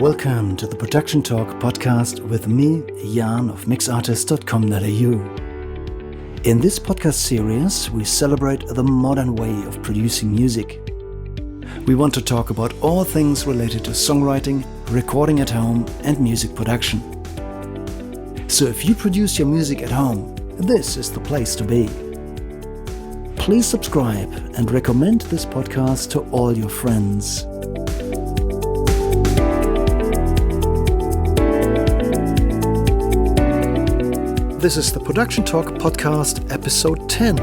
welcome to the Production Talk podcast with me, Jan of mixartist.com.au. In this podcast series, we celebrate the modern way of producing music. We want to talk about all things related to songwriting, recording at home, and music production. So if you produce your music at home, this is the place to be. Please subscribe and recommend this podcast to all your friends. This is the Production Talk podcast, episode 10.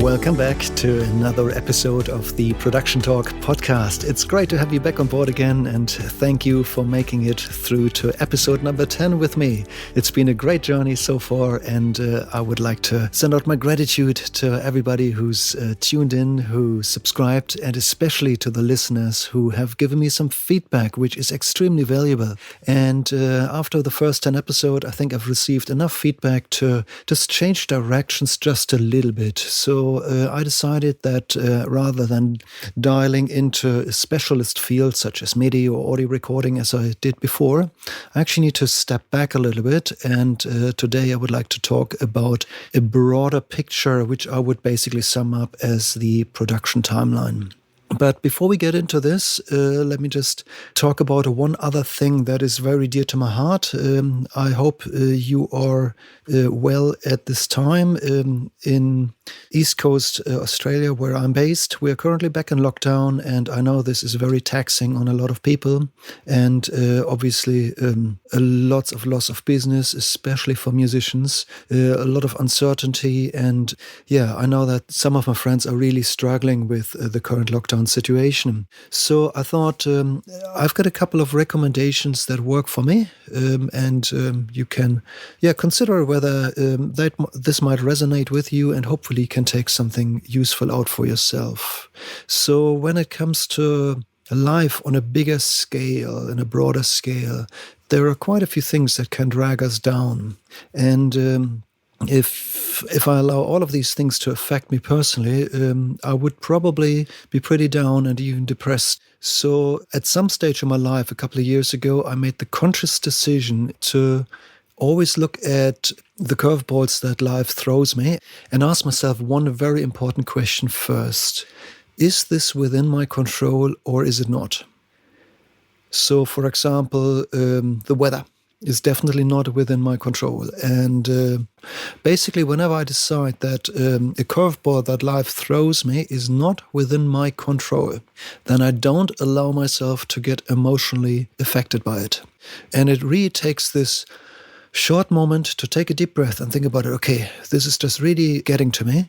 Welcome back to another episode of the Production Talk podcast. It's great to have you back on board again, and thank you for making it through to episode number 10 with me. It's been a great journey so far, and I would like to send out my gratitude to everybody who's tuned in, who subscribed, and especially to the listeners who have given me some feedback, which is extremely valuable. And after the first 10 episodes, I think I've received enough feedback to just change directions just a little bit. So I decided that rather than dialing into a specialist field such as MIDI or audio recording as I did before, I actually need to step back a little bit. And today I would like to talk about a broader picture, which I would basically sum up as the production timeline. But before we get into this, let me just talk about one other thing that is very dear to my heart. I hope you are well at this time. In East Coast Australia, where I'm based, we're currently back in lockdown, and I know this is very taxing on a lot of people, and obviously a lots of loss of business, especially for musicians, a lot of uncertainty, and yeah, I know that some of my friends are really struggling with the current lockdown situation. So I thought I've got a couple of recommendations that work for me, and you can consider whether this might resonate with you, and hopefully you can take something useful out for yourself. So when it comes to life on a bigger scale, and a broader scale, there are quite a few things that can drag us down. And if I allow all of these things to affect me personally, I would probably be pretty down and even depressed. So at some stage in my life, a couple of years ago, I made the conscious decision to always look at the curveballs that life throws me and ask myself one very important question first. Is this within my control or is it not? So, for example, the weather is definitely not within my control. And basically, whenever I decide that a curveball that life throws me is not within my control, then I don't allow myself to get emotionally affected by it. And it really takes this short moment to take a deep breath and think about it. Okay, this is just really getting to me.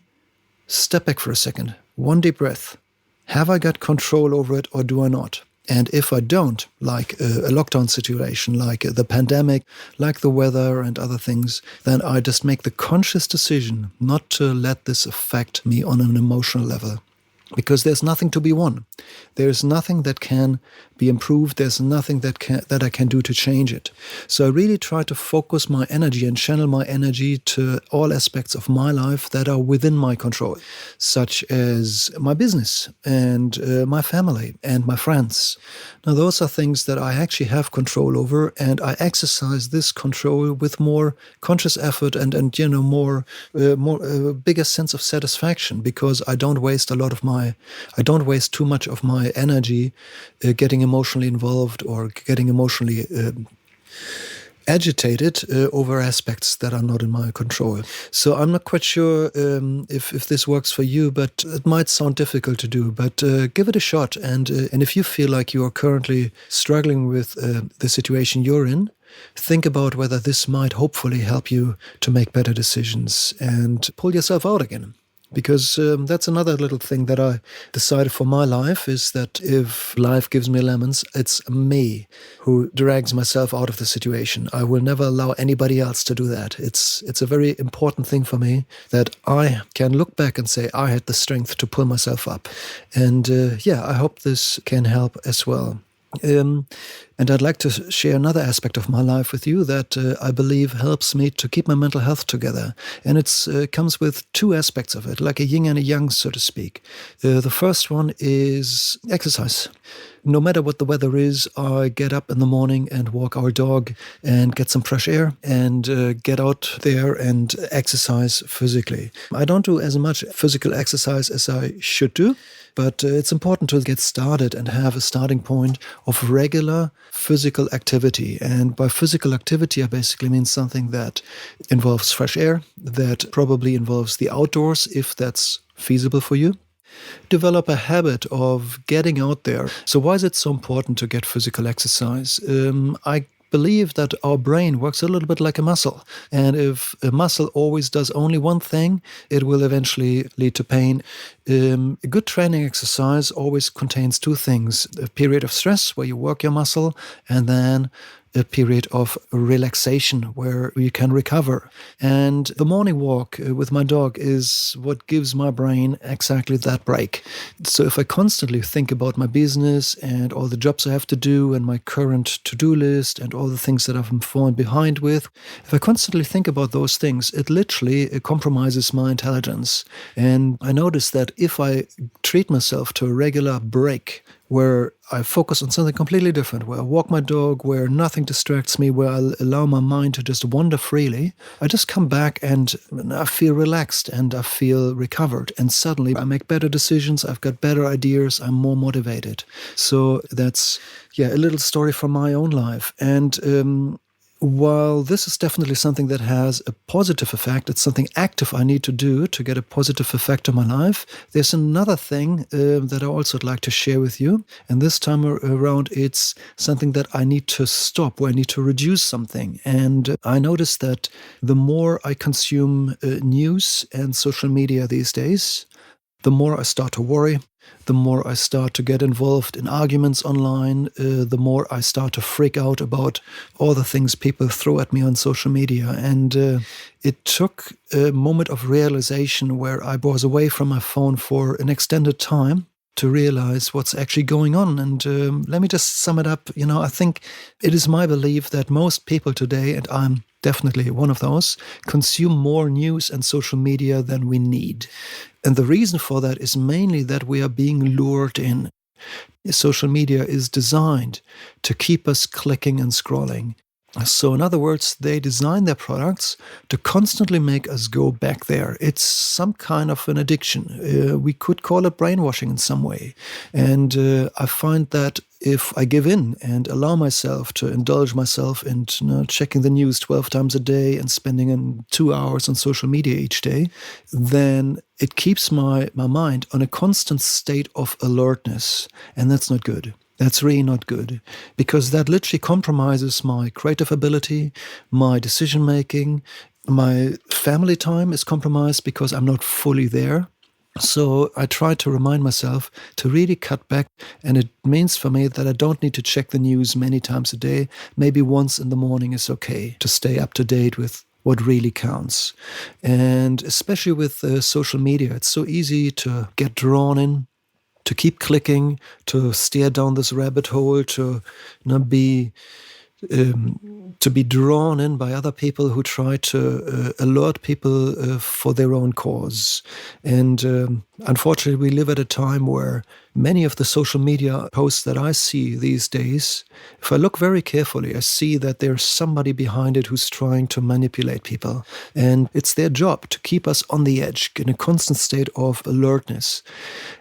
Step back for a second. One deep breath. Have I got control over it or do I not? And if I don't, like a lockdown situation, like the pandemic, like the weather and other things, then I just make the conscious decision not to let this affect me on an emotional level. Because there's nothing to be won. There's nothing that can be improved. There's nothing that I can do to change it. So I really try to focus my energy and channel my energy to all aspects of my life that are within my control, such as my business and my family and my friends. Now, those are things that I actually have control over, and I exercise this control with more conscious effort and more bigger sense of satisfaction, because I don't waste too much of my energy getting emotionally involved or getting emotionally agitated over aspects that are not in my control. So I'm not quite sure if this works for you, but it might sound difficult to do. But give it a shot, and if you feel like you are currently struggling with the situation you're in, think about whether this might hopefully help you to make better decisions and pull yourself out again. Because that's another little thing that I decided for my life, is that if life gives me lemons, it's me who drags myself out of the situation. I will never allow anybody else to do that. It's a very important thing for me that I can look back and say I had the strength to pull myself up. And I hope this can help as well. Um, and I'd like to share another aspect of my life with you that I believe helps me to keep my mental health together. And it comes with two aspects of it, like a yin and a yang, so to speak. The first one is exercise. No matter what the weather is, I get up in the morning and walk our dog and get some fresh air and get out there and exercise physically. I don't do as much physical exercise as I should do, but it's important to get started and have a starting point of regular physical activity. And by physical activity, I basically mean something that involves fresh air, that probably involves the outdoors, if that's feasible for you. Develop a habit of getting out there. So why is it so important to get physical exercise? I believe that our brain works a little bit like a muscle. And if a muscle always does only one thing, it will eventually lead to pain. A good training exercise always contains two things: a period of stress where you work your muscle, and then a period of relaxation where you can recover. And the morning walk with my dog is what gives my brain exactly that break. So if I constantly think about my business and all the jobs I have to do and my current to-do list and all the things that I'm falling behind with, if I constantly think about those things, it literally compromises my intelligence. And I notice that if I treat myself to a regular break where I focus on something completely different, where I walk my dog, where nothing distracts me, where I allow my mind to just wander freely, I just come back and I feel relaxed and I feel recovered. And suddenly I make better decisions, I've got better ideas, I'm more motivated. So that's, a little story from my own life. And while this is definitely something that has a positive effect, it's something active I need to do to get a positive effect on my life, there's another thing that I also would like to share with you. And this time around, it's something that I need to stop, where I need to reduce something. And I noticed that the more I consume news and social media these days, the more I start to worry, the more I start to get involved in arguments online, the more I start to freak out about all the things people throw at me on social media. And it took a moment of realization where I was away from my phone for an extended time to realize what's actually going on. And let me just sum it up. I think it is my belief that most people today, and I'm definitely one of those, consume more news and social media than we need. And the reason for that is mainly that we are being lured in. Social media is designed to keep us clicking and scrolling. So in other words, they design their products to constantly make us go back there. It's some kind of an addiction. We could call it brainwashing in some way. And I find that if I give in and allow myself to indulge myself in checking the news 12 times a day and spending 2 hours on social media each day, then it keeps my mind on a constant state of alertness. And that's not good. That's really not good, because that literally compromises my creative ability, my decision-making. My family time is compromised because I'm not fully there. So I try to remind myself to really cut back, and it means for me that I don't need to check the news many times a day. Maybe once in the morning is okay to stay up to date with what really counts. And especially with social media, it's so easy to get drawn in, to keep clicking, to steer down this rabbit hole, to be drawn in by other people who try to alert people for their own cause. And unfortunately, we live at a time where many of the social media posts that I see these days, if I look very carefully, I see that there's somebody behind it who's trying to manipulate people. And it's their job to keep us on the edge, in a constant state of alertness.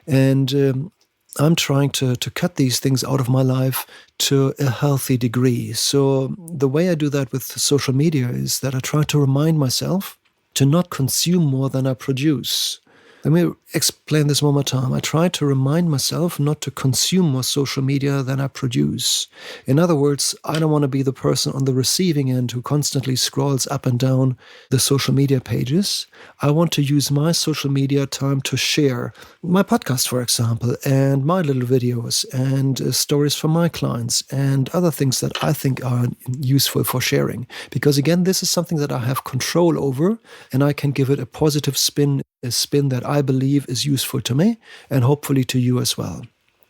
And I'm trying to cut these things out of my life to a healthy degree. So the way I do that with social media is that I try to remind myself to not consume more than I produce. Let me explain this one more time. I try to remind myself not to consume more social media than I produce. In other words, I don't want to be the person on the receiving end who constantly scrolls up and down the social media pages. I want to use my social media time to share my podcast, for example, and my little videos and stories from my clients and other things that I think are useful for sharing. Because again, this is something that I have control over, and I can give it a positive spin, a spin that I believe is useful to me and hopefully to you as well.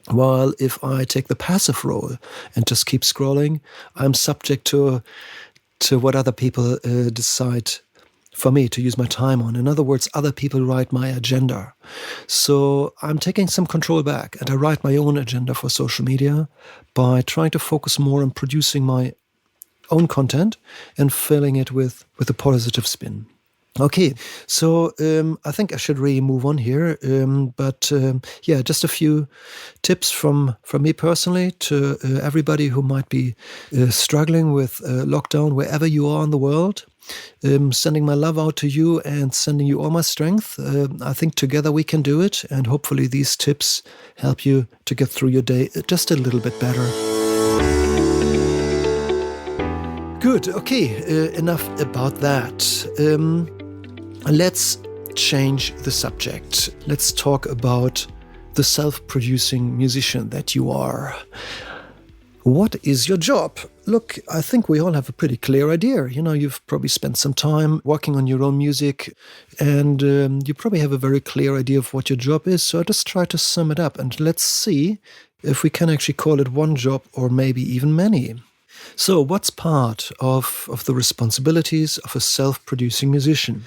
While if I take the passive role and just keep scrolling, I'm subject to what other people decide for me to use my time on. In other words, other people write my agenda. So I'm taking some control back, and I write my own agenda for social media by trying to focus more on producing my own content and filling it with a positive spin. Okay, so I think I should really move on here. But just a few tips from me personally to everybody who might be struggling with lockdown wherever you are in the world. Sending my love out to you and sending you all my strength. I think together we can do it, and hopefully these tips help you to get through your day just a little bit better. Good, okay, enough about that. Let's change the subject. Let's talk about the self-producing musician that you are. What is your job? Look, I think we all have a pretty clear idea. You've probably spent some time working on your own music, and you probably have a very clear idea of what your job is. So I just try to sum it up, and let's see if we can actually call it one job or maybe even many. So what's part of the responsibilities of a self-producing musician?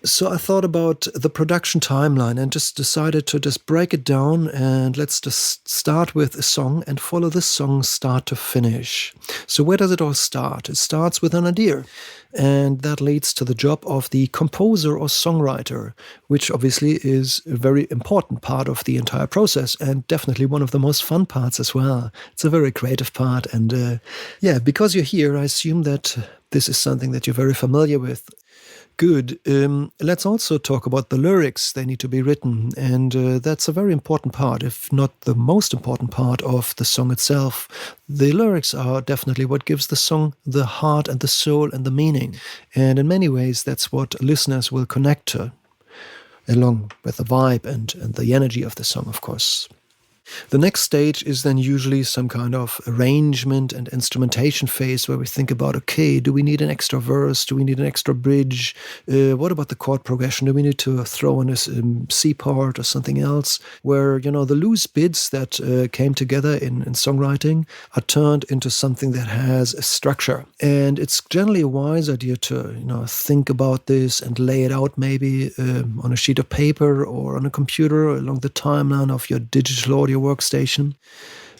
So I thought about the production timeline and just decided to just break it down, and let's just start with a song and follow this song start to finish. So where does it all start? It starts with an idea, and that leads to the job of the composer or songwriter, which obviously is a very important part of the entire process and definitely one of the most fun parts as well. It's a very creative part, and because you're here, I assume that this is something that you're very familiar with. Good. Let's also talk about the lyrics. They need to be written, and that's a very important part, if not the most important part of the song itself. The lyrics are definitely what gives the song the heart and the soul and the meaning, and in many ways that's what listeners will connect to, along with the vibe and the energy of the song, of course. The next stage is then usually some kind of arrangement and instrumentation phase where we think about, okay, do we need an extra verse? Do we need an extra bridge? What about the chord progression? Do we need to throw in a C part or something else? Where, the loose bits that came together in songwriting are turned into something that has a structure. And it's generally a wise idea to, think about this and lay it out maybe on a sheet of paper or on a computer along the timeline of your digital audio workstation.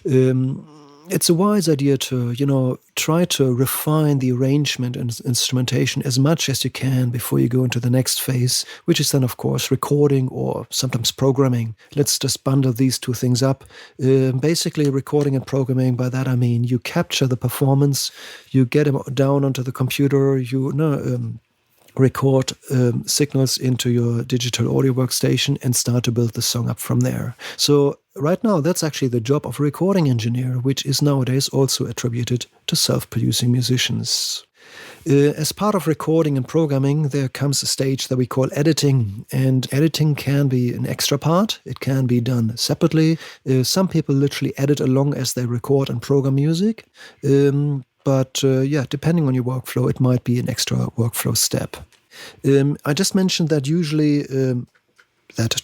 It's a wise idea to, try to refine the arrangement and instrumentation as much as you can before you go into the next phase, which is then, of course, recording or sometimes programming. Let's just bundle these two things up. Basically, recording and programming, by that I mean you capture the performance, you get them down onto the computer, record signals into your digital audio workstation and start to build the song up from there. So right now, that's actually the job of a recording engineer, which is nowadays also attributed to self-producing musicians. As part of recording and programming, there comes a stage that we call editing, and editing can be an extra part. It can be done separately. Some people literally edit along as they record and program music. But depending on your workflow, it might be an extra workflow step. I just mentioned that usually,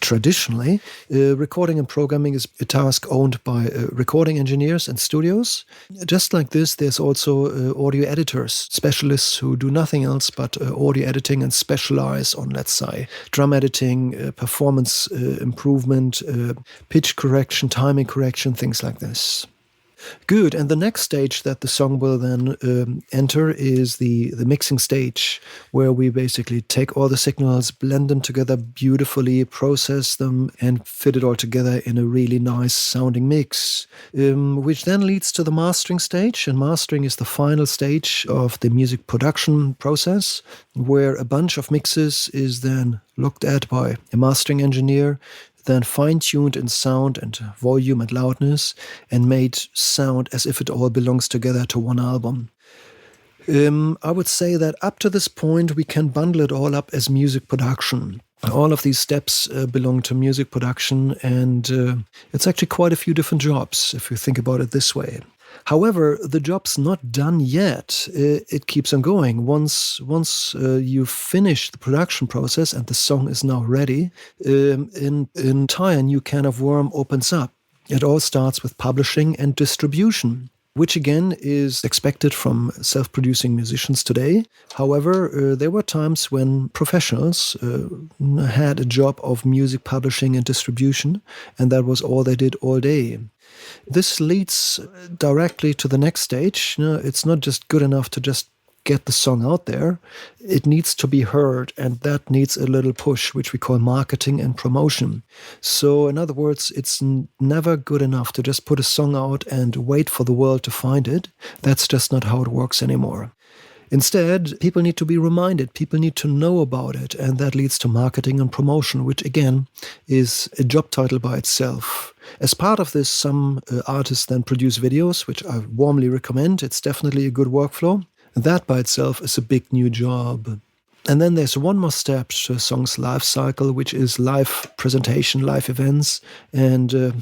traditionally, recording and programming is a task owned by recording engineers and studios. Just like this, there's also audio editors, specialists who do nothing else but audio editing and specialize on, let's say, drum editing, performance improvement, pitch correction, timing correction, things like this. Good. And the next stage that the song will then enter is the mixing stage, where we basically take all the signals, blend them together beautifully, process them, and fit it all together in a really nice sounding mix, which then leads to the mastering stage. And mastering is the final stage of the music production process, where a bunch of mixes is then looked at by a mastering engineer, then fine-tuned in sound and volume and loudness, and made sound as if it all belongs together to one album. I would say that up to this point, we can bundle it all up as music production. All of these steps belong to music production, and it's actually quite a few different jobs, if you think about it this way. However, the job's not done yet. It keeps on going. Once you finish the production process and the song is now ready, an entire new can of worm opens up. It all starts with publishing and distribution, which again is expected from self-producing musicians today. However, there were times when professionals had a job of music publishing and distribution, and that was all they did all day. This leads directly to the next stage. It's not just good enough to just get the song out there. It needs to be heard, and that needs a little push, which we call marketing and promotion. So in other words, it's never good enough to just put a song out and wait for the world to find it. That's just not how it works anymore. Instead, people need to be reminded, people need to know about it, and that leads to marketing and promotion, which again is a job title by itself. As part of this, some artists then produce videos, which I warmly recommend. It's definitely a good workflow. That by itself is a big new job. And then there's one more step to a song's life cycle, which is live presentation, live events. And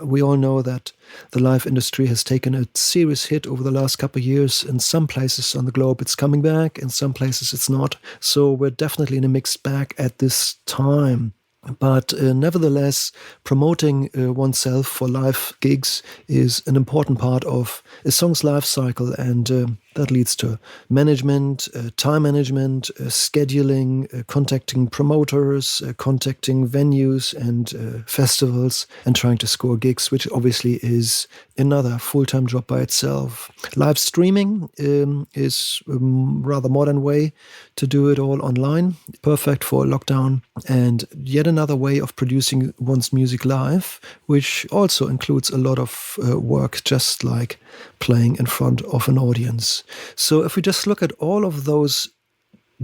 we all know that the live industry has taken a serious hit over the last couple of years. In some places on the globe, it's coming back. In some places, it's not. So we're definitely in a mixed bag at this time. But nevertheless, promoting oneself for live gigs is an important part of a song's life cycle, and that leads to management, time management, scheduling, contacting promoters, contacting venues and festivals, and trying to score gigs, which obviously is another full-time job by itself. Live streaming is a rather modern way to do it all online, perfect for lockdown, and yet another way of producing one's music live, which also includes a lot of work, just like playing in front of an audience. So if we just look at all of those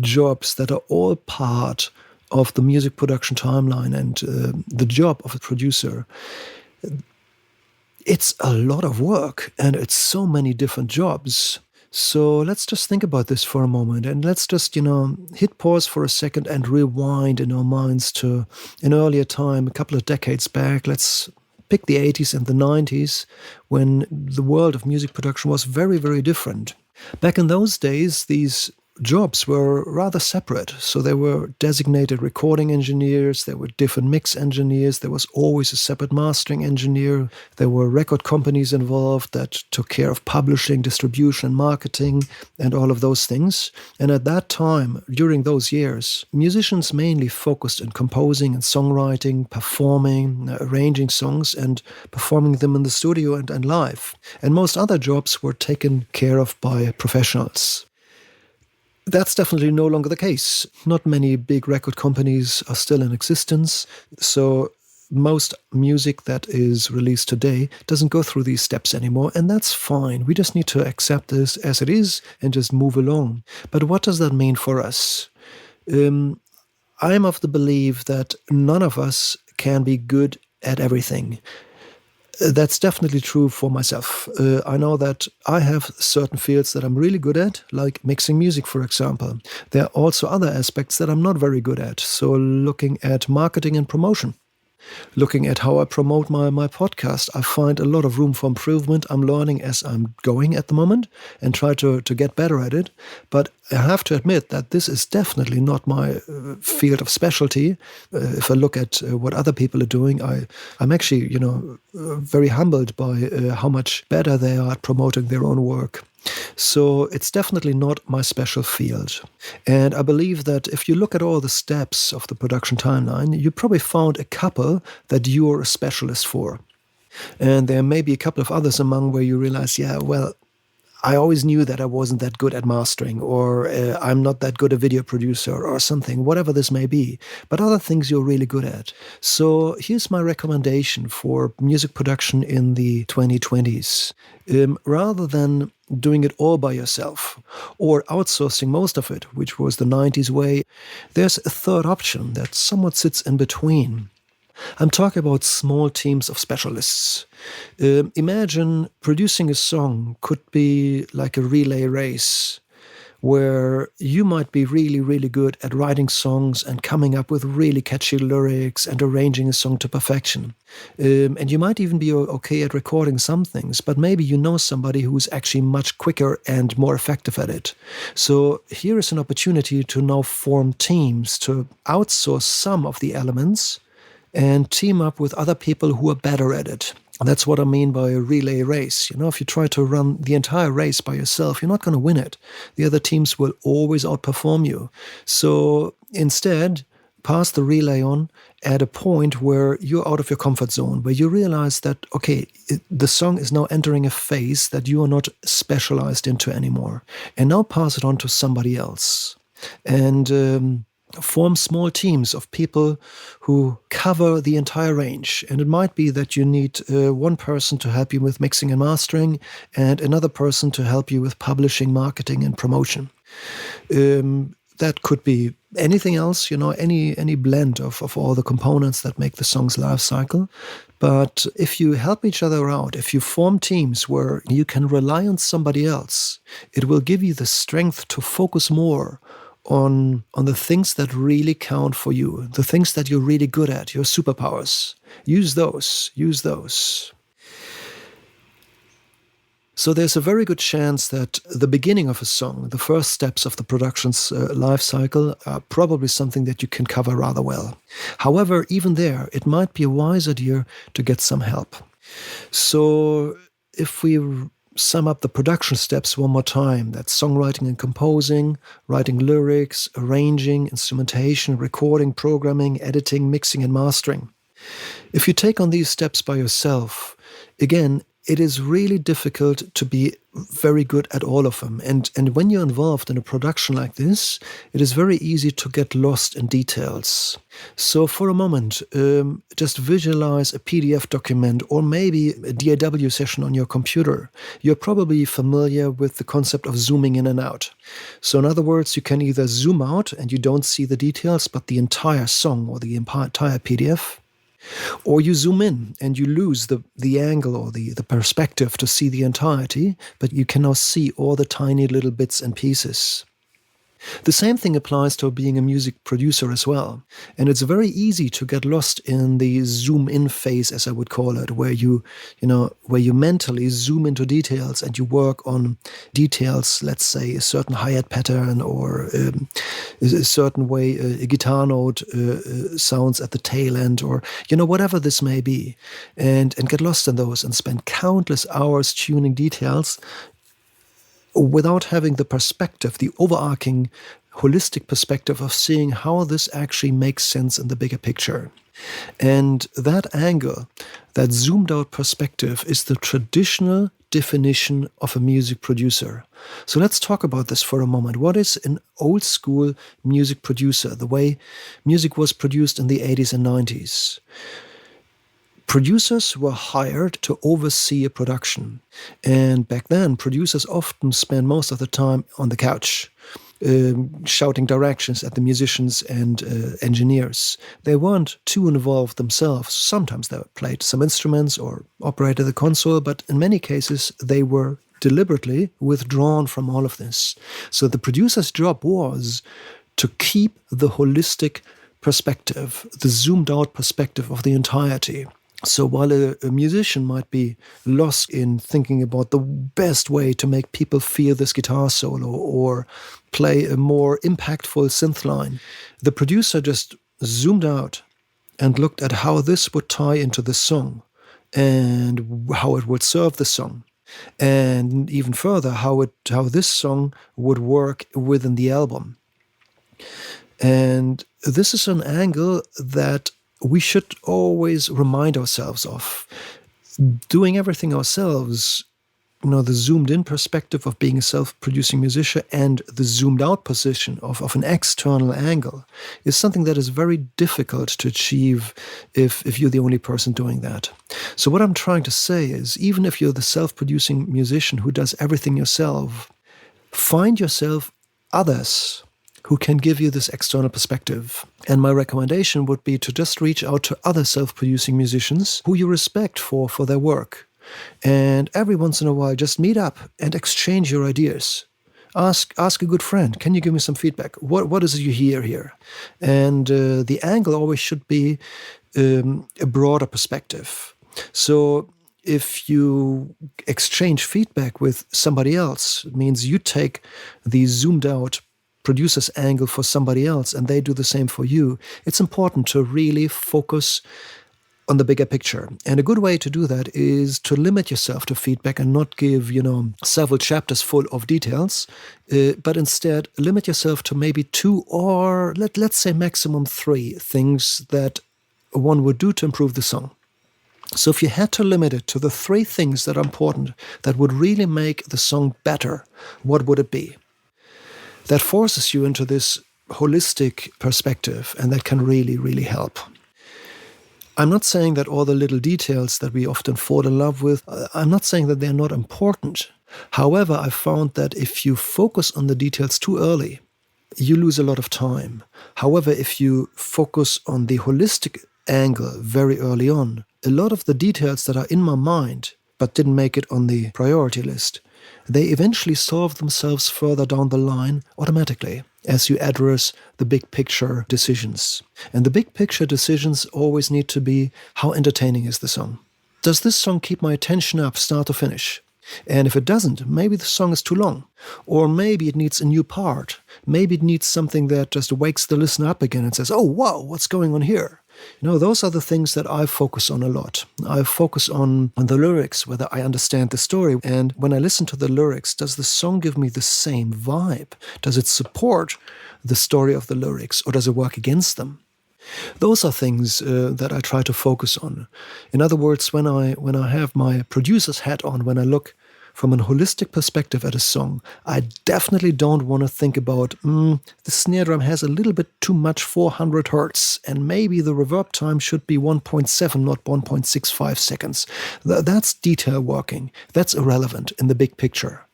jobs that are all part of the music production timeline and the job of a producer, it's a lot of work, and it's so many different jobs. So let's just think about this for a moment, and let's just, hit pause for a second and rewind in our minds to an earlier time, a couple of decades back. Let's pick the 80s and the 90s, when the world of music production was very, very different. Back in those days, these jobs were rather separate. So there were designated recording engineers, there were different mix engineers, there was always a separate mastering engineer, there were record companies involved that took care of publishing, distribution, marketing, and all of those things. And at that time, during those years, musicians mainly focused on composing and songwriting, performing, arranging songs, and performing them in the studio and live. And most other jobs were taken care of by professionals. That's definitely no longer the case. Not many big record companies are still in existence, so most music that is released today doesn't go through these steps anymore, and that's fine. We just need to accept this as it is and just move along. But what does that mean for us? I'm of the belief that none of us can be good at everything. That's definitely true for myself. I know that I have certain fields that I'm really good at, like mixing music, for example. There are also other aspects that I'm not very good at. So looking at marketing and promotion, looking at how I promote my podcast, I find a lot of room for improvement. I'm learning as I'm going at the moment and try to get better at it. But I have to admit that this is definitely not my field of specialty. If I look at what other people are doing, I'm actually, very humbled by how much better they are at promoting their own work. So it's definitely not my special field. And I believe that if you look at all the steps of the production timeline, you probably found a couple that you're a specialist for. And there may be a couple of others among where you realize, I always knew that I wasn't that good at mastering, or I'm not that good a video producer or something, whatever this may be. But other things you're really good at. So here's my recommendation for music production in the 2020s. Rather than doing it all by yourself or outsourcing most of it, which was the 90s way, there's a third option that somewhat sits in between. I'm talking about small teams of specialists. Imagine producing a song could be like a relay race where you might be really, really good at writing songs and coming up with really catchy lyrics and arranging a song to perfection. And you might even be okay at recording some things, but maybe you know somebody who's actually much quicker and more effective at it. So here is an opportunity to now form teams, to outsource some of the elements and team up with other people who are better at it. That's what I mean by a relay race. If you try to run the entire race by yourself, you're not going to win it. The other teams will always outperform you. So instead, pass the relay on at a point where you're out of your comfort zone, where you realize that, okay, the song is now entering a phase that you are not specialized into anymore. And now pass it on to somebody else. And form small teams of people who cover the entire range. And it might be that you need one person to help you with mixing and mastering and another person to help you with publishing, marketing, and promotion. That could be anything else, any blend of all the components that make the song's life cycle. But if you help each other out, if you form teams where you can rely on somebody else, it will give you the strength to focus more on the things that really count for you, the things that you're really good at, your superpowers. Use those. So there's a very good chance that the beginning of a song, the first steps of the production's life cycle, are probably something that you can cover rather well. However, even there, it might be a wise idea to get some help. So if we sum up the production steps one more time, that's songwriting and composing, writing lyrics, arranging, instrumentation, recording, programming, editing, mixing, and mastering. If you take on these steps by yourself, again, it is really difficult to be very good at all of them. And when you're involved in a production like this, it is very easy to get lost in details. So for a moment, just visualize a PDF document or maybe a DAW session on your computer. You're probably familiar with the concept of zooming in and out. So in other words, you can either zoom out and you don't see the details, but the entire song or the entire PDF. Or you zoom in and you lose the angle or the perspective to see the entirety, but you can now see all the tiny little bits and pieces. The same thing applies to being a music producer as well. And it's very easy to get lost in the zoom in phase, as I would call it, where you mentally zoom into details and you work on details, let's say a certain hi-hat pattern or a certain way a guitar note sounds at the tail end, or whatever this may be, and get lost in those and spend countless hours tuning details without having the perspective, the overarching holistic perspective of seeing how this actually makes sense in the bigger picture. And that angle, that zoomed out perspective, is the traditional definition of a music producer. So let's talk about this for a moment. What is an old school music producer, the way music was produced in the 80s and 90s? Producers were hired to oversee a production. And back then, producers often spent most of the time on the couch, shouting directions at the musicians and engineers. They weren't too involved themselves. Sometimes they played some instruments or operated the console, but in many cases, they were deliberately withdrawn from all of this. So the producer's job was to keep the holistic perspective, the zoomed out perspective of the entirety. So while a musician might be lost in thinking about the best way to make people feel this guitar solo or play a more impactful synth line, the producer just zoomed out and looked at how this would tie into the song and how it would serve the song. And even further, how this song would work within the album. And this is an angle that we should always remind ourselves of. Doing everything ourselves, the zoomed in perspective of being a self-producing musician and the zoomed out position of an external angle is something that is very difficult to achieve if you're the only person doing that. So what I'm trying to say is, even if you're the self-producing musician who does everything yourself, find yourself others who can give you this external perspective. And my recommendation would be to just reach out to other self-producing musicians who you respect for their work. And every once in a while, just meet up and exchange your ideas. Ask a good friend, can you give me some feedback? What is it you hear here? And the angle always should be a broader perspective. So if you exchange feedback with somebody else, it means you take the zoomed out producer's angle for somebody else and they do the same for you. It's important to really focus on the bigger picture. And a good way to do that is to limit yourself to feedback and not give, several chapters full of details, but instead limit yourself to maybe 2 or let's say maximum 3 things that one would do to improve the song. So if you had to limit it to the 3 things that are important, that would really make the song better, what would it be? That forces you into this holistic perspective, and that can really, really help. I'm not saying that all the little details that we often fall in love with, I'm not saying that they're not important. However, I found that if you focus on the details too early, you lose a lot of time. However, if you focus on the holistic angle very early on, a lot of the details that are in my mind but didn't make it on the priority list, they eventually solve themselves further down the line automatically as you address the big picture decisions. And the big picture decisions always need to be, how entertaining is the song? Does this song keep my attention up start to finish? And if it doesn't, maybe the song is too long. Or maybe it needs a new part. Maybe it needs something that just wakes the listener up again and says, oh, wow, what's going on here? Those are the things that I focus on a lot. I focus on the lyrics, whether I understand the story. And when I listen to the lyrics, does the song give me the same vibe? Does it support the story of the lyrics, or does it work against them? Those are things that I try to focus on. In other words, when I have my producer's hat on, when I look from a holistic perspective at a song, I definitely don't want to think about, the snare drum has a little bit too much 400 hertz, and maybe the reverb time should be 1.7, not 1.65 seconds. That's detail working. That's irrelevant in the big picture.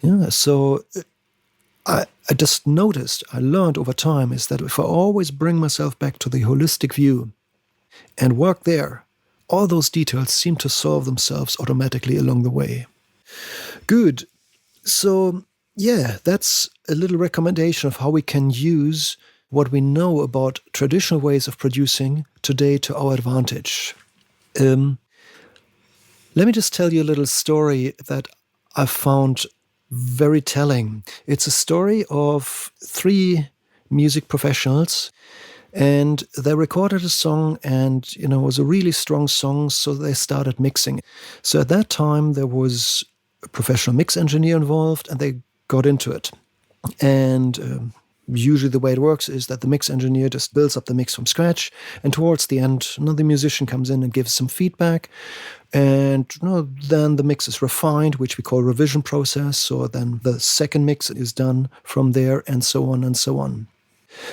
Yeah, so I just noticed, I learned over time, is that if I always bring myself back to the holistic view and work there, all those details seem to solve themselves automatically along the way. Good. So, yeah, that's a little recommendation of how we can use what we know about traditional ways of producing today to our advantage. Let me just tell you a little story that I found very telling. It's a story of 3 music professionals, and they recorded a song, and it was a really strong song, so they started mixing. So at that time there was a professional mix engineer involved, and they got into it. And usually the way it works is that the mix engineer just builds up the mix from scratch, and towards the end, another musician comes in and gives some feedback, and then the mix is refined, which we call revision process. So then the second mix is done from there, and so on and so on.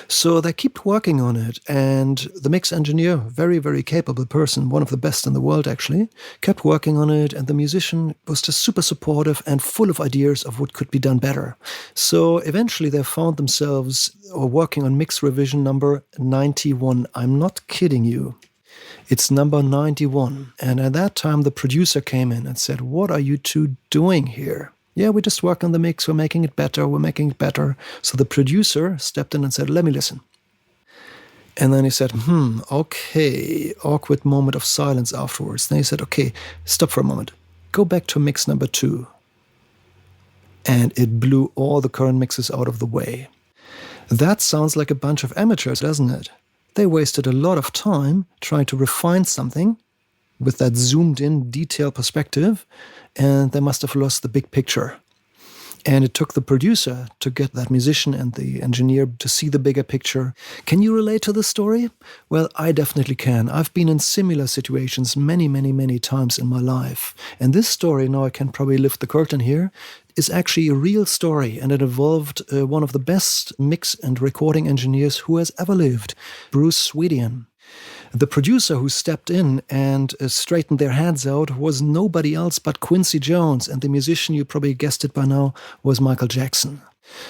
So they kept working on it, and the mix engineer, very, very capable person, one of the best in the world actually, kept working on it, and the musician was just super supportive and full of ideas of what could be done better. So eventually they found themselves working on mix revision number 91. I'm not kidding you. It's number 91. And at that time the producer came in and said, what are you two doing here? Yeah, we just work on the mix, we're making it better. So the producer stepped in and said, let me listen. And then he said, okay, awkward moment of silence afterwards. Then he said, okay, stop for a moment. Go back to mix number 2. And it blew all the current mixes out of the way. That sounds like a bunch of amateurs, doesn't it? They wasted a lot of time trying to refine something with that zoomed-in detail perspective, and they must have lost the big picture. And it took the producer to get that musician and the engineer to see the bigger picture. Can you relate to this story? Well, I definitely can. I've been in similar situations many, many, many times in my life. And this story, now I can probably lift the curtain here, is actually a real story, and it involved one of the best mix and recording engineers who has ever lived, Bruce Swedian. The producer who stepped in and straightened their heads out was nobody else but Quincy Jones, and the musician, you probably guessed it by now, was Michael Jackson.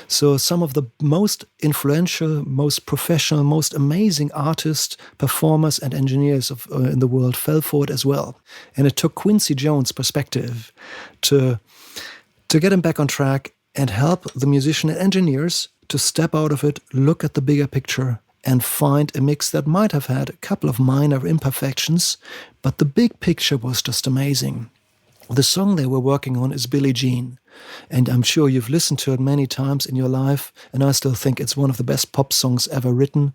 So some of the most influential, most professional, most amazing artists, performers and engineers in the world fell for it as well. And it took Quincy Jones' perspective to get him back on track and help the musician and engineers to step out of it, look at the bigger picture, and find a mix that might have had a couple of minor imperfections, but the big picture was just amazing. The song they were working on is Billie Jean. And I'm sure you've listened to it many times in your life, and I still think it's one of the best pop songs ever written.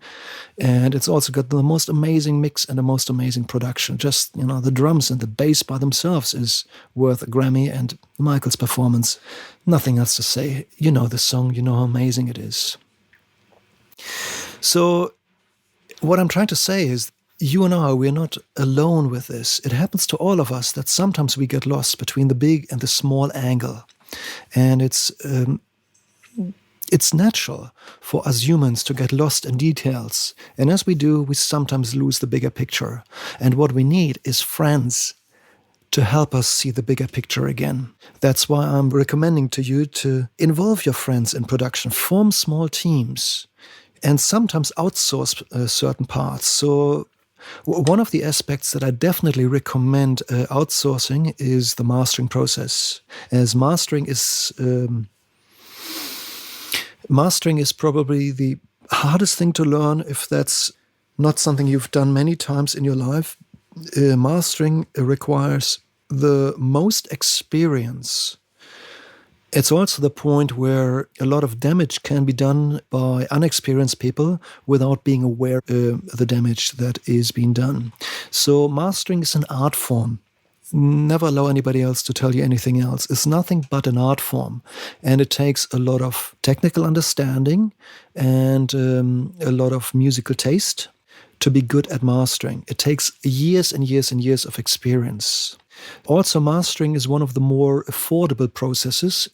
And it's also got the most amazing mix and the most amazing production. Just, the drums and the bass by themselves is worth a Grammy, and Michael's performance, nothing else to say. You know the song, you know how amazing it is. So what I'm trying to say is, you and I, we're not alone with this. It happens to all of us that sometimes we get lost between the big and the small angle. And it's natural for us humans to get lost in details. And as we do, we sometimes lose the bigger picture. And what we need is friends to help us see the bigger picture again. That's why I'm recommending to you to involve your friends in production, form small teams, and sometimes outsource certain parts. So one of the aspects that I definitely recommend outsourcing is the mastering process, as mastering is probably the hardest thing to learn if that's not something you've done many times in your life. Mastering requires the most experience. It's also the point where a lot of damage can be done by unexperienced people without being aware of the damage that is being done. So mastering is an art form. Never allow anybody else to tell you anything else. It's nothing but an art form. And it takes a lot of technical understanding and a lot of musical taste to be good at mastering. It takes years and years and years of experience. Also, mastering is one of the more affordable processes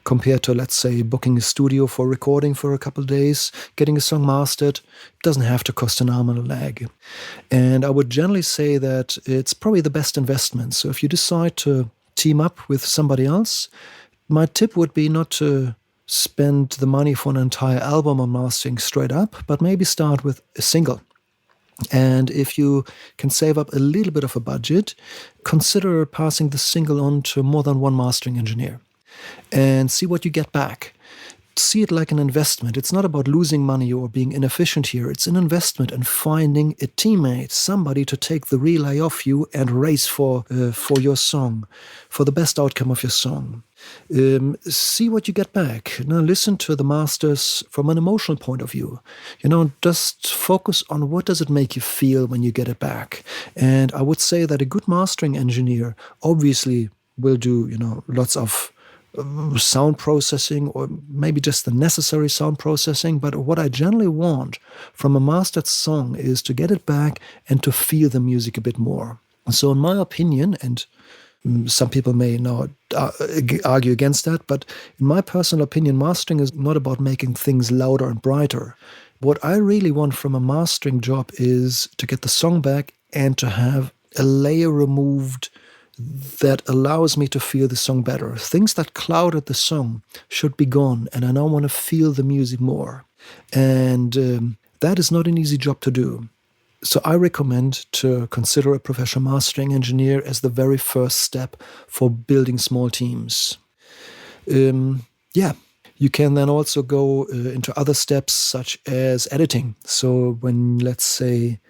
compared to, let's say, booking a studio for recording for a couple of days. Getting a song mastered doesn't have to cost an arm and a leg. And I would generally say that it's probably the best investment. So if you decide to team up with somebody else, my tip would be not to spend the money for an entire album on mastering straight up, but maybe start with a single. And if you can save up a little bit of a budget, consider passing the single on to more than one mastering engineer and see what you get back. See it like an investment. It's not about losing money or being inefficient here. It's an investment in finding a teammate, somebody to take the relay off you and race for your song, for the best outcome of your song. See what you get back. Now, listen to the masters from an emotional point of view. Just focus on what does it make you feel when you get it back. And I would say that a good mastering engineer obviously will do, lots of sound processing or maybe just the necessary sound processing. But what I generally want from a mastered song is to get it back and to feel the music a bit more. So in my opinion, and some people may now argue against that, but in my personal opinion, mastering is not about making things louder and brighter. What I really want from a mastering job is to get the song back and to have a layer removed that allows me to feel the song better. Things that clouded the song should be gone, and I now want to feel the music more. And that is not an easy job to do. So I recommend to consider a professional mastering engineer as the very first step for building small teams. You can then also go into other steps such as editing. So when, let's say,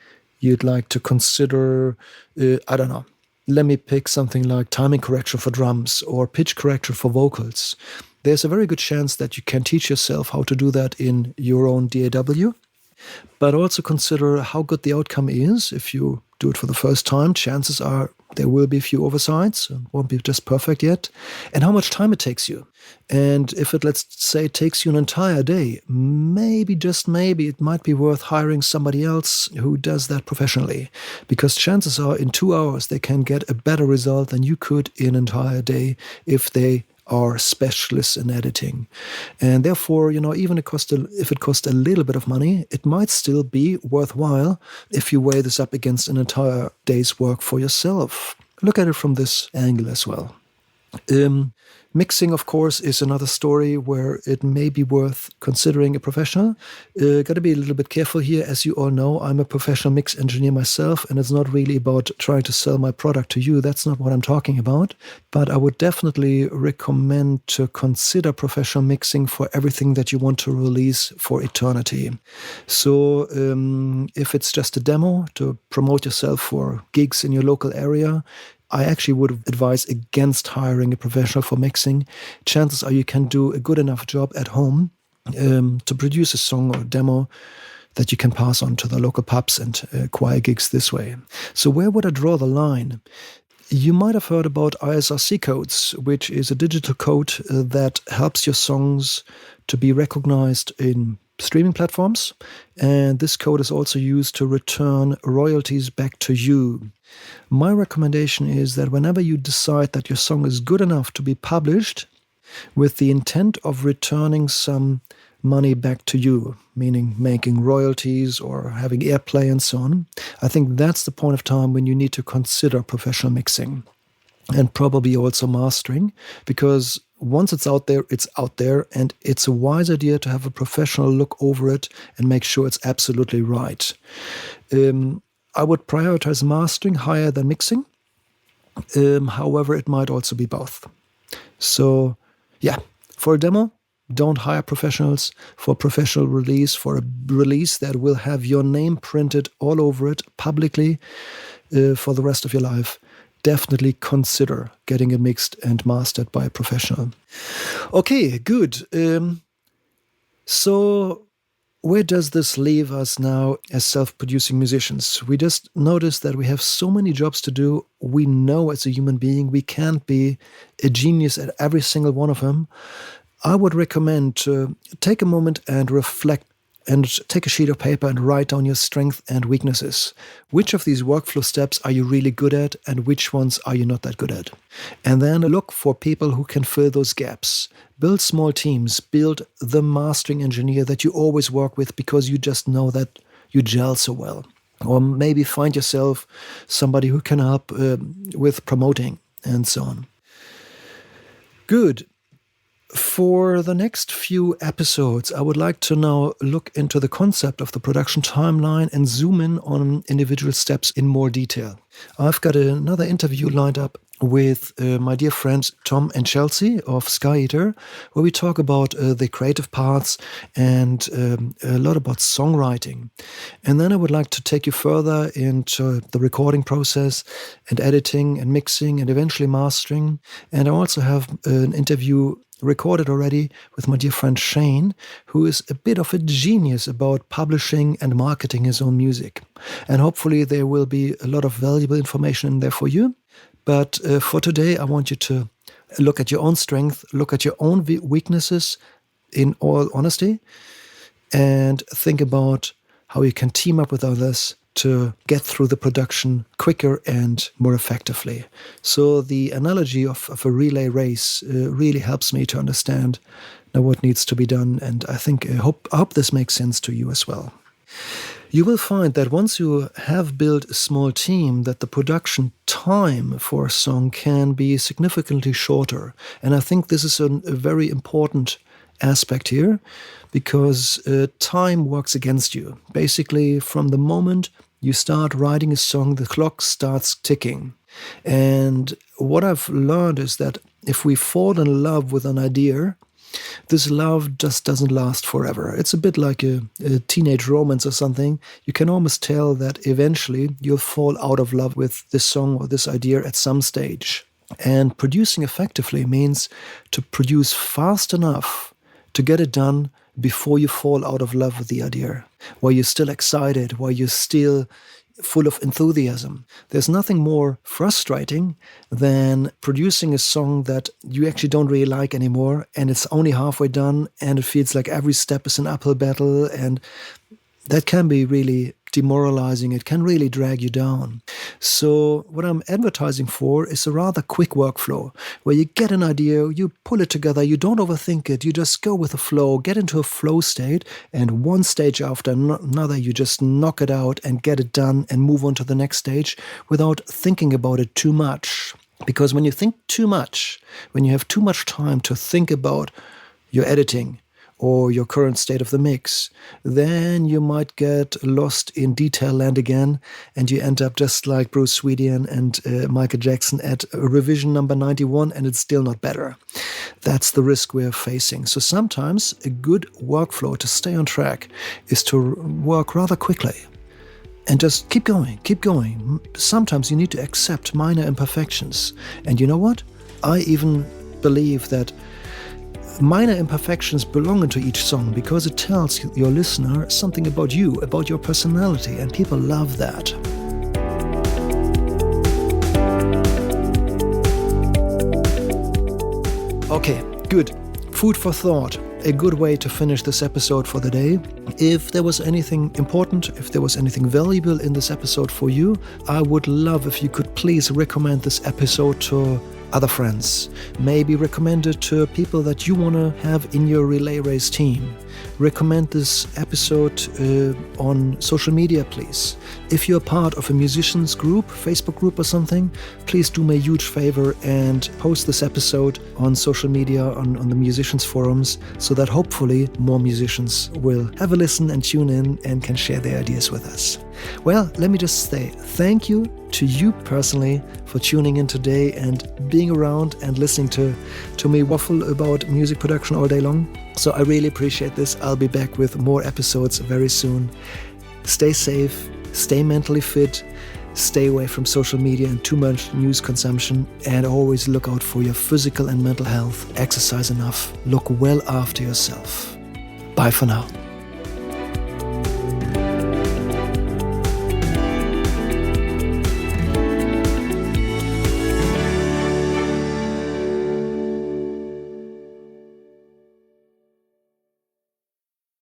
you'd like to consider, let me pick something like timing correction for drums or pitch correction for vocals. There's a very good chance that you can teach yourself how to do that in your own DAW. But also consider how good the outcome is. If you do it for the first time, chances are there will be a few oversights. It won't be just perfect yet. And how much time it takes you. And if it, let's say, takes you an entire day, maybe, just maybe, it might be worth hiring somebody else who does that professionally. Because chances are in 2 hours they can get a better result than you could in an entire day if they are specialists in editing. And therefore, even if it costs a little bit of money, it might still be worthwhile if you weigh this up against an entire day's work for yourself. Look at it from this angle as well. Mixing, of course, is another story where it may be worth considering a professional. Got to be a little bit careful here. As you all know, I'm a professional mix engineer myself, and it's not really about trying to sell my product to you. That's not what I'm talking about. But I would definitely recommend to consider professional mixing for everything that you want to release for eternity. So if it's just a demo to promote yourself for gigs in your local area, I actually would advise against hiring a professional for mixing. Chances are you can do a good enough job at home to produce a song or a demo that you can pass on to the local pubs and choir gigs this way. So where would I draw the line? You might have heard about ISRC codes, which is a digital code that helps your songs to be recognized in streaming platforms. And this code is also used to return royalties back to you. My recommendation is that whenever you decide that your song is good enough to be published, with the intent of returning some money back to you, meaning making royalties or having airplay and so on, I think that's the point of time when you need to consider professional mixing and probably also mastering, because once it's out there, and it's a wise idea to have a professional look over it and make sure it's absolutely right. I would prioritize mastering higher than mixing. However, it might also be both. So, yeah, for a demo, don't hire professionals. For professional release, for a release that will have your name printed all over it publicly for the rest of your life, definitely consider getting it mixed and mastered by a professional. Okay, good. So where does this leave us now as self-producing musicians? We just noticed that we have so many jobs to do. We know as a human being we can't be a genius at every single one of them. I would recommend to take a moment and reflect and take a sheet of paper and write down your strengths and weaknesses. Which of these workflow steps are you really good at and which ones are you not that good at? And then look for people who can fill those gaps. Build small teams. Build the mastering engineer that you always work with because you just know that you gel so well. Or maybe find yourself somebody who can help with promoting and so on. Good. For the next few episodes, I would like to now look into the concept of the production timeline and zoom in on individual steps in more detail. I've got another interview lined up with my dear friends Tom and Chelsea of Sky Eater, where we talk about the creative parts and a lot about songwriting. And then I would like to take you further into the recording process and editing and mixing and eventually mastering. And I also have an interview recorded already with my dear friend Shannon, who is a bit of a genius about publishing and marketing his own music. And hopefully there will be a lot of valuable information in there for you. But for today, I want you to look at your own strength, look at your own weaknesses in all honesty, and think about how you can team up with others to get through the production quicker and more effectively. So the analogy of a relay race really helps me to understand now what needs to be done. And I hope this makes sense to you as well. You will find that once you have built a small team, that the production time for a song can be significantly shorter. And I think this is a very important aspect here, because time works against you. Basically, from the moment you start writing a song, the clock starts ticking. And what I've learned is that if we fall in love with an idea, this love just doesn't last forever. It's a bit like a teenage romance or something. You can almost tell that eventually you'll fall out of love with this song or this idea at some stage. And producing effectively means to produce fast enough to get it done before you fall out of love with the idea, while you're still excited, while you're still full of enthusiasm. There's nothing more frustrating than producing a song that you actually don't really like anymore, and it's only halfway done, and it feels like every step is an uphill battle, and that can be really demoralizing. It can really drag you down. So what I'm advertising for is a rather quick workflow where you get an idea, you pull it together, you don't overthink it, you just go with the flow, get into a flow state, and one stage after another, you just knock it out and get it done and move on to the next stage without thinking about it too much. Because when you think too much, when you have too much time to think about your editing, or your current state of the mix, then you might get lost in detail land again, and you end up just like Bruce Swedian and Michael Jackson at revision number 91, and it's still not better. That's the risk we're facing. So sometimes a good workflow to stay on track is to work rather quickly. And just keep going, keep going. Sometimes you need to accept minor imperfections. And you know what? I even believe that minor imperfections belong into each song because it tells your listener something about you, about your personality, and people love that. Okay, good. Food for thought. A good way to finish this episode for the day. If there was anything important, if there was anything valuable in this episode for you, I would love if you could please recommend this episode to other friends. Maybe recommend it to people that you want to have in your relay race team. Recommend this episode on social media, please. If you're part of a musicians group, Facebook group or something, please do me a huge favor and post this episode on social media, on the musicians forums, so that hopefully more musicians will have a listen and tune in and can share their ideas with us. Well, let me just say thank you to you personally for tuning in today and being around and listening to me waffle about music production all day long. So I really appreciate this. I'll be back with more episodes very soon. Stay safe, stay mentally fit, stay away from social media and too much news consumption, and always look out for your physical and mental health. Exercise enough. Look well after yourself. Bye for now.